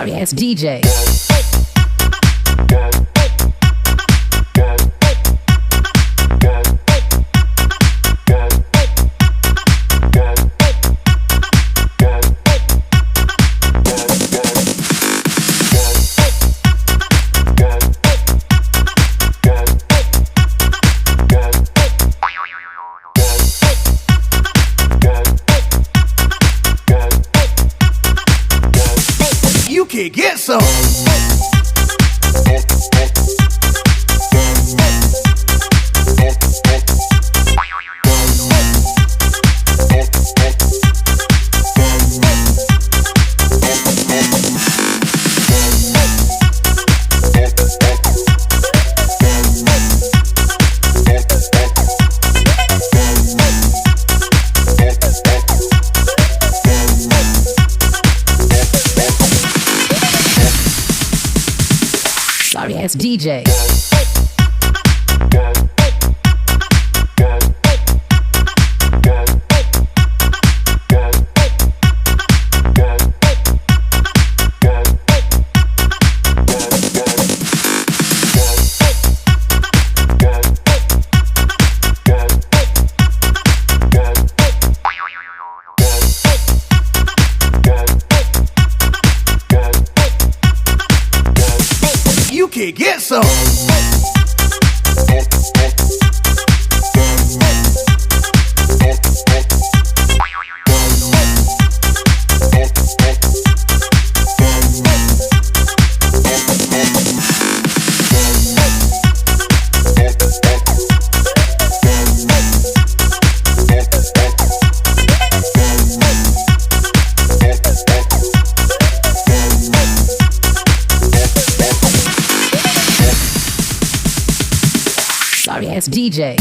Sorry ass DJ. You can get some. Sorry ass DJ. You can get some. Sorry ass DJ.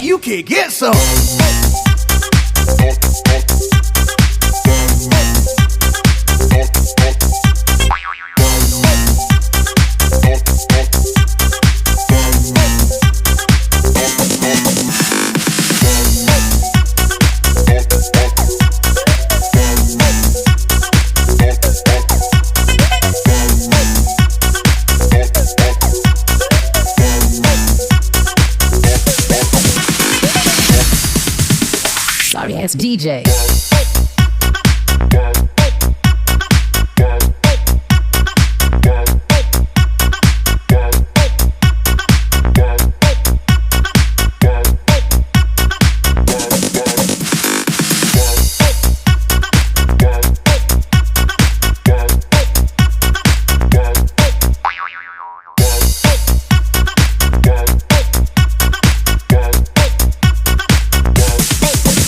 You can get some. Sorry ass DJ.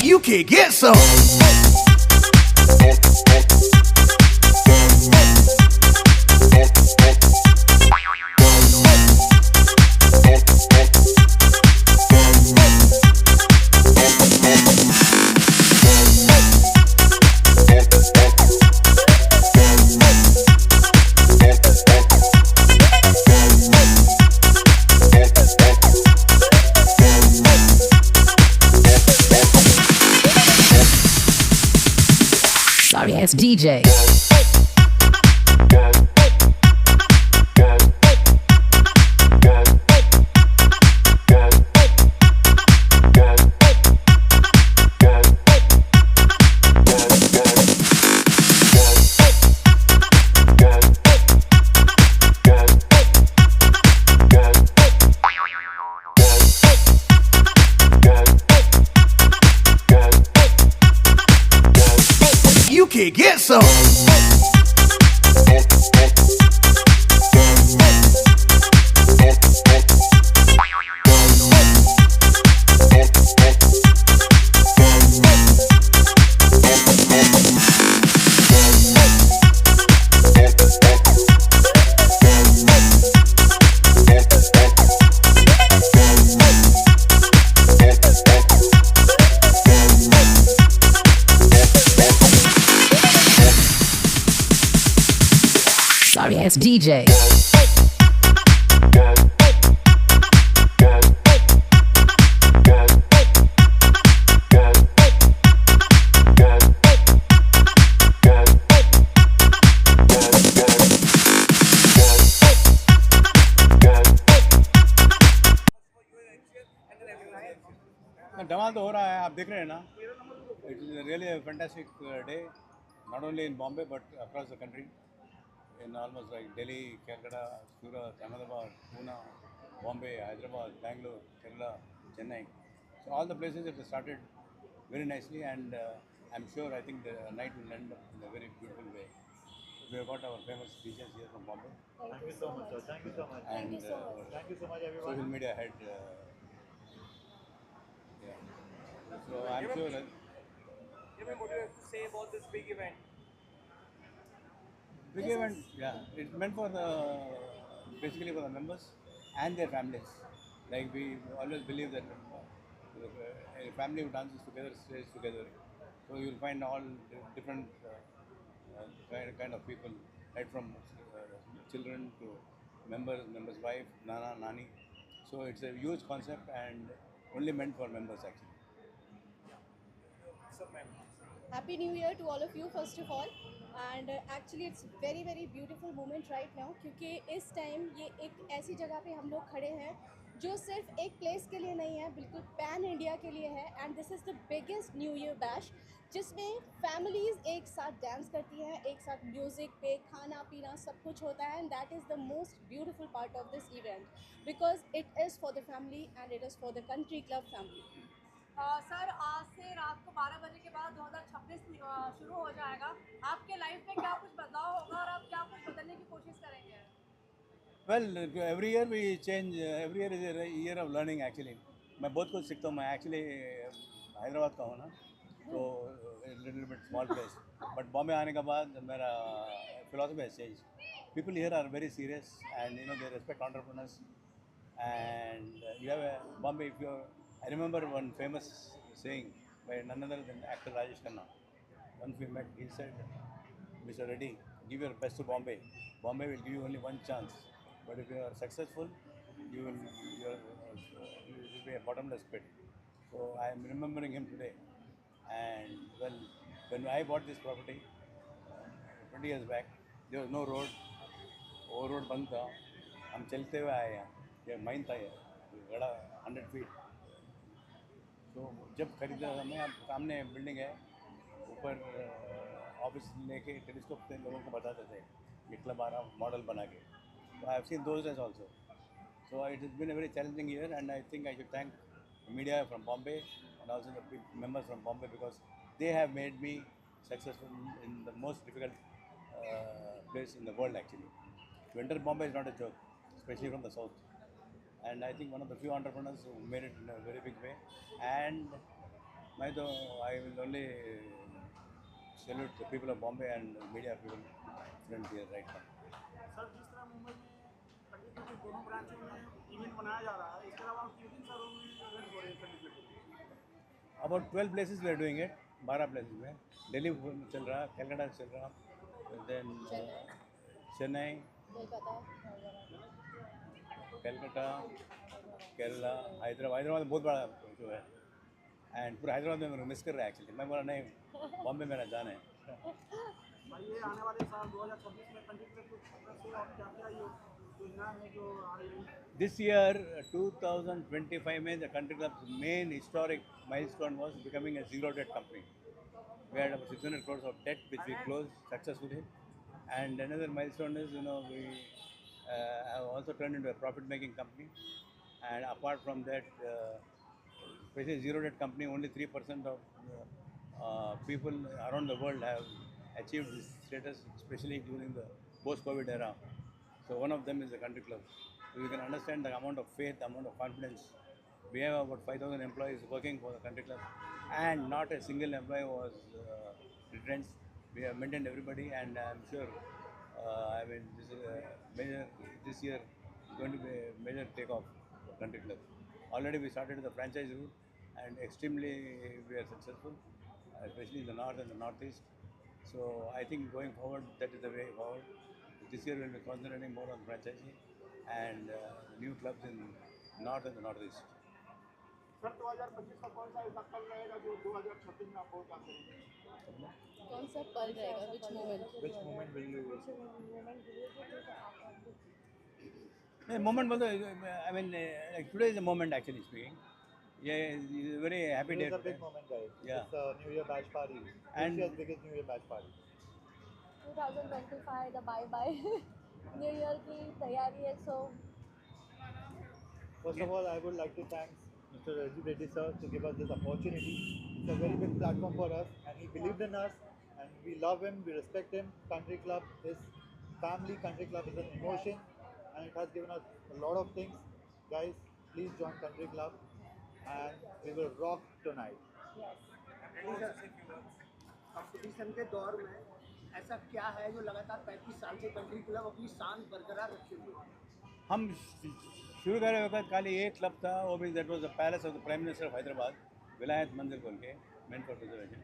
You can get some. Sorry ass DJ. You can get some. it's DJ. धमाल तो हो रहा है, आप देख रहे हैं ना. It is really fantastic day, not only in Bombay but across the country, in almost like Delhi, Calcutta, Surat, Ahmedabad, Pune, Bombay, Hyderabad, Bangalore, Kerala, Chennai. So all the places have started very nicely, and I'm sure I think the night will end up in a very beautiful way. We have got our famous DJs here from Bombay, Thank you so much, sir. Thank you so much. and Thank you so much, everyone. social media head. Yeah. So I'm sure that Jimmy, what do you have to say about this big event? big event, yeah, it's meant for the basically for the members and their families. Like we always believe that a family who dances together stays together. So you'll find all different kind of people, right from children to members' wife, nana, nani. So it's a huge concept and only meant for members actually. Happy New Year to all of you first of all, and actually it's very beautiful moment right now क्योंकि इस time ये एक ऐसी जगह पे हम लोग खड़े हैं जो सिर्फ एक प्लेस के लिए नहीं है, बिल्कुल पैन इंडिया के लिए है. And this is the biggest new year bash जिसमें फैमिलीज़ एक साथ डांस करती हैं, एक साथ म्यूज़िक पे खाना पीना सब कुछ होता है. And that is the most beautiful part of this event because it is for the family and it is for the country club family. Sir आज से रात को 12 बजे के बाद 2026 शुरू हो जाएगा. आपके लाइफ में क्या कुछ बदलाव होगा और आप क्या कुछ बदलने की कोशिश करेंगे? Well, every year we change. Every year is a year of learning actually. मैं बहुत कुछ सीखता हूँ. मैं actually हैदराबाद का हूँ ना, तो little bit small place. But Bombay आने के बाद मेरा philosophy has changed. People here are very serious and they respect entrepreneurs. And you have a Bombay. I remember one famous saying by none other than actor Rajesh Khanna. Once we met, he said, "Mr. Reddy, give your best to Bombay. Bombay will give you only one chance. But if you are successful, you will be a bottomless pit." So I am remembering him today. And well, when I bought this property 20 years back, there was no road. वो road बंद था. हम चलते हुए आए यहाँ. ये mine था, ये बड़ा 100 फीट. तो जब खरीदा था मैं, अब सामने बिल्डिंग है, ऊपर ऑफिस लेके टेलीस्कोप से लोगों को बताते थे ये क्लब आ रहा मॉडल बना के. तो I have seen those days also. So it is been a very challenging year and I think I should thank media from Bombay and also the members from Bombay because they have made me successful in the most difficult place in the world actually. To enter Bombay is not a joke, especially from the south. And I think one of the few entrepreneurs who made it in a very big way. And I will only salute the people of Bombay and media people present here right now. Sir जिस तरह मुंबई में country के दोनों ब्रांचों में event मनाया जा रहा है, इसके अलावा किन शहरों में इवेंट हो रहे हैं कंट्री के? About 12 places we are doing it. 12 places में दिल्ली चल रहा, कलकत्ता चल रहा, then चेन्नई, कलकत्ता, केरला, हैदराबाद में बहुत बड़ा जो है. एंड पूरा हैदराबाद में मेरे मिस कर रहा है एक्चुअली. मैं बोला नहीं, बॉम्बे मेरा जाना है. भाई ये आने वाले साल 2026 में कंट्री के कुछ और क्या योजना है जो आ रही है? This year, 2025 में the country club's main historic milestone was becoming a zero debt company. We had about 600 crores of debt which we closed successfully. And another milestone is, we have also turned into a profit-making company. And apart from that, especially zero debt company, only 3% of people around the world have achieved this status, especially during the post-COVID era. So one of them is the country club. So you can understand the amount of faith, the amount of confidence. We have about 5,000 employees working for the country club, and not a single employee was retrenched. We have maintained everybody, and I'm sure, this year is going to be a major takeoff for country club. Already we started the franchise route, and extremely we are successful, especially in the north and the northeast. So I think going forward, that is the way forward. this year we'll be concentrating more on franchising and new clubs in north and the northeast. Sir 2025 का कौन सा ऐसा पल रहेगा जो 2026 में आप बहुत याद करेंगे? कौन सा पल रहेगा, which moment? Which moment will you? The moment was, I mean, like today is a moment actually speaking. Yeah, it's a very happy day. It's a big moment, guys. Yeah. It's a New Year batch party. And- Asia's biggest New Year batch party. 2025 the bye bye new year की तैयारी है सो First of all, I would like to thank Mr. Rajiv Reddy sir to give us this opportunity. It's a very big platform for us, and he believed in us, and we love him, we respect him. Country Club is family. Country Club is an emotion, and it has given us a lot of things. Guys, please join Country Club, and we will rock tonight. Competition के दौर में ऐसा क्या है जो लगातार 35 साल से कंट्री क्लब अपनी शान बरकरार रखे हुए हैं? हम शुरू करे वक्त खाली एक क्लब था, वो भी that was the palace of the prime minister of Hyderabad, विलायत मंदिर बोल के, मेन फॉर प्रिजर्वेशन.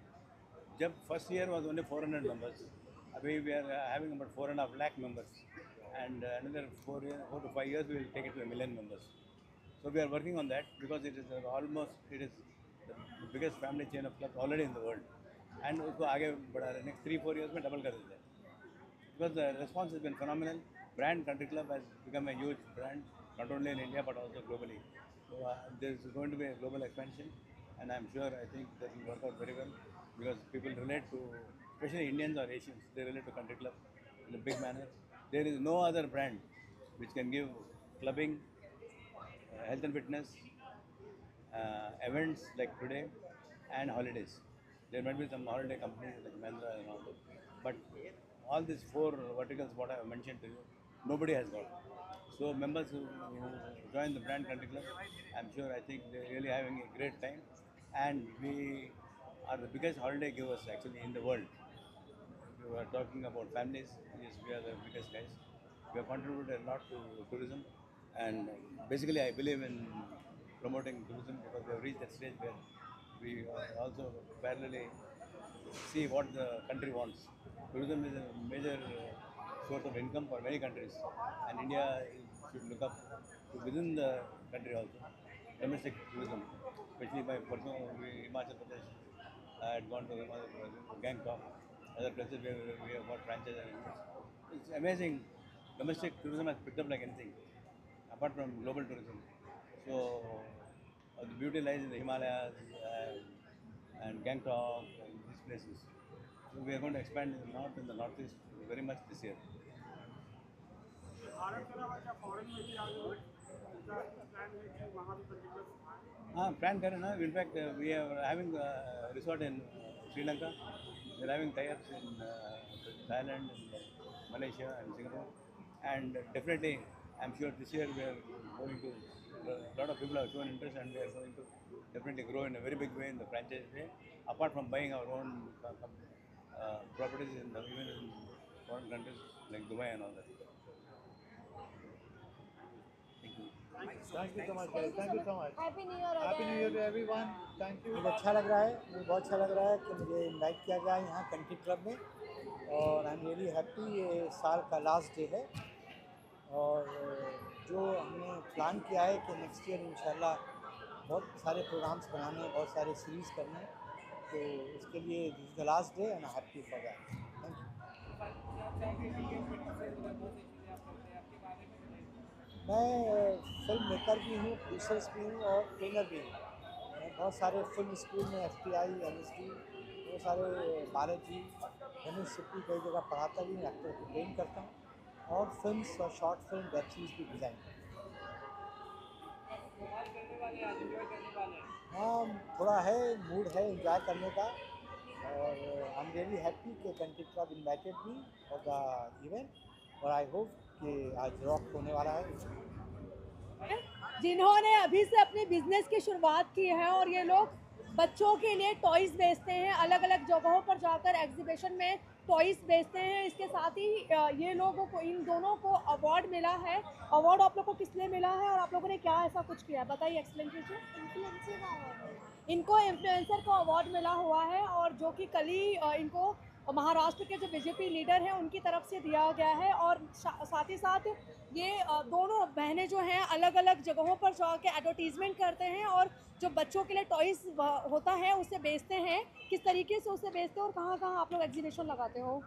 जब first year was only 400 members, अभी we are having about 4.5 lakh members, and another 4 to 5 years we will take it to 1 million members. So we are working on that because it is the biggest family chain of clubs already in the world, and उसको आगे बढ़ा रहे हैं. Next 3-4 years में double कर देते हैं. Because the response has been phenomenal. Brand Country Club has become a huge brand, not only in India but also globally. So there is going to be a global expansion, and I think that will work out very well because people relate to, especially Indians or Asians, they relate to Country Club in a big manner. There is no other brand which can give clubbing, health and fitness, events like today, and holidays. There might be some holiday companies like Mahindra and all that, but all these 4 verticals what I have mentioned to you, nobody has got. So members who join the brand Country Club, I'm sure, I think they're really having a great time, and we are the biggest holiday givers actually in the world. We were talking about families. Yes, we are the biggest guys. We have contributed a lot to tourism, and basically I believe in promoting tourism because we have reached that stage where we also parallelly see what the country wants. Tourism is a major source of income for many countries, and India should look up to within the country also. Domestic tourism, especially by personal, Himachal Pradesh, I had gone to Gangtok, other places where we have got franchises. It's amazing. Domestic tourism has picked up like anything, apart from global tourism. So the beauty lies in the Himalayas and Gangtok and these places. So we are going to expand in the north and the northeast very much this year. Bharat के अलावा क्या foreign में भी आगे उनका plan है कि वहाँ भी कंट्री क्लब हाँ, plan करें ना. In fact, we are having a resort in Sri Lanka. We are having tie-ups in Thailand, and Malaysia, and Singapore. And definitely, I'm sure this year we are going to. A lot of people have shown interest, and we are going to definitely grow in a very big way in the franchise way. Apart from buying our own properties even in foreign countries like Dubai and all that. Thank you. Thank you so much, guys. Thank you so much. Happy new year Happy New Year to everyone. Thank you. मुझे अच्छा लग रहा है, मुझे बहुत अच्छा लग रहा है कि मुझे इनवाइट किया गया है यहाँ कंट्री क्लब में, और आई एम रियली हैप्पी. ये साल का लास्ट डे है, और जो हमने प्लान किया है कि नेक्स्ट ईयर इंशाल्लाह बहुत सारे प्रोग्राम्स बनाने हैं, बहुत सारे सीरीज़ करने हैं, तो इसके लिए this is the last day and I happy for that. Thank you. मैं फिल्म मेकर भी हूँ, प्रोड्यूसर्स भी हूँ और ट्रेनर भी हूँ. मैं बहुत सारे फिल्म स्कूल में FTI, NSD, बहुत सारे भारत जी, यूनिवर्सिटी कई जगह पढ़ाता भी हूँ, एक्टर को ट्रेन करता हूँ, और फिल्म्स और शॉर्ट फिल्म वेब सीरीज़ भी डिज़ाइन करता हूँ. हाँ, थोड़ा है मूड है एंजॉय करने का, और आई एम रियली हैप्पी कि country club invited me for the event, और आई होप कि आज रॉक होने वाला है. जिन्होंने अभी से अपने बिजनेस की शुरुआत की है, और ये लोग बच्चों के लिए टॉयज़ बेचते हैं, अलग अलग जगहों पर जाकर एग्जीबिशन में टॉयज़ बेचते हैं. इसके साथ ही ये लोगों को, इन दोनों को अवार्ड मिला है. अवार्ड आप लोग को किस लिए मिला है, और आप लोगों ने क्या ऐसा कुछ किया है, बताइए, एक्सप्लेन कीजिए. इनको इन्फ्लुएंसर का अवार्ड मिला हुआ है, और जो कि कल ही इनको महाराष्ट्र के जो बीजेपी लीडर हैं उनकी तरफ से दिया गया है। और साथ ही साथ ये दोनों बहनें जो हैं अलग अलग जगहों पर जाके एडवर्टीज़मेंट करते हैं और जो बच्चों के लिए टॉयज़ होता है उसे बेचते हैं। किस तरीके से उसे बेचते हैं और कहाँ कहाँ आप लोग एग्जीबिशन लगाते हो?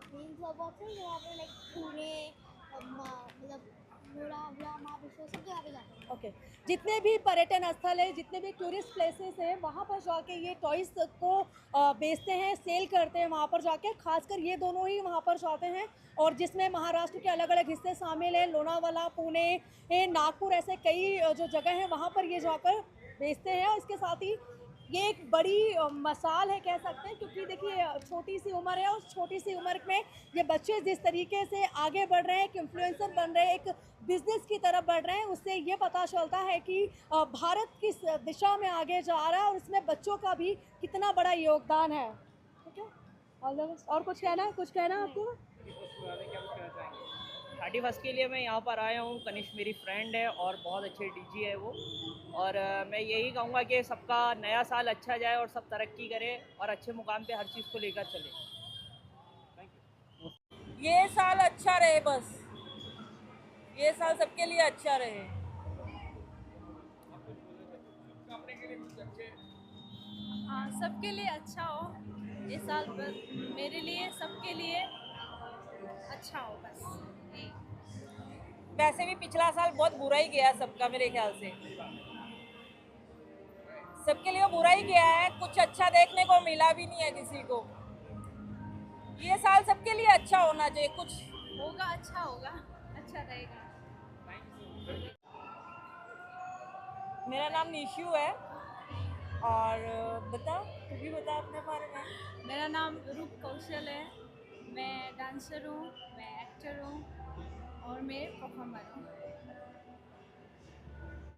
ओके, जितने भी पर्यटन स्थल है, जितने भी टूरिस्ट प्लेसेस हैं, वहाँ पर जाके ये टॉयज़ को बेचते हैं, सेल करते हैं वहाँ पर जाके। खासकर ये दोनों ही वहाँ पर जाते हैं और जिसमें महाराष्ट्र के अलग अलग हिस्से शामिल हैं, लोनावाला, पुणे, नागपुर, ऐसे कई जो जगह हैं वहाँ पर ये जाकर बेचते हैं। और इसके साथ ही ये एक बड़ी मसाल है कह सकते हैं, क्योंकि देखिए छोटी सी उम्र है और छोटी सी उम्र में ये बच्चे जिस तरीके से आगे बढ़ रहे हैं, एक इन्फ्लुएंसर बन रहे हैं, एक बिजनेस की तरफ बढ़ रहे हैं, उससे ये पता चलता है कि भारत किस दिशा में आगे जा रहा है और इसमें बच्चों का भी कितना बड़ा योगदान है। ठीक है, और कुछ कहना आपको? 31st के लिए मैं यहाँ पर आया हूँ। कनिष्क मेरी फ्रेंड है और बहुत अच्छे डीजी है वो। और मैं यही कहूँगा कि सबका नया साल अच्छा जाए और सब तरक्की करे और अच्छे मुकाम पे हर चीज़ को लेकर चले। ये साल अच्छा रहे, बस ये साल सबके लिए अच्छा रहे। हाँ, सबके लिए अच्छा हो ये साल, पर मेरे लिए सबके लिए अच्छा हो बस। वैसे भी पिछला साल बहुत बुरा ही गया सबका, मेरे ख्याल से सबके लिए बुरा ही गया है, कुछ अच्छा देखने को मिला भी नहीं है किसी को। ये साल सबके लिए अच्छा होना चाहिए, कुछ होगा, अच्छा होगा, अच्छा रहेगा। मेरा नाम निशु है और बता, तू भी बता अपने बारे में। मेरा नाम रूप कौशल है, मैं डांसर हूँ, मैं एक्टर हूँ और मैं परफॉर्मर हूँ।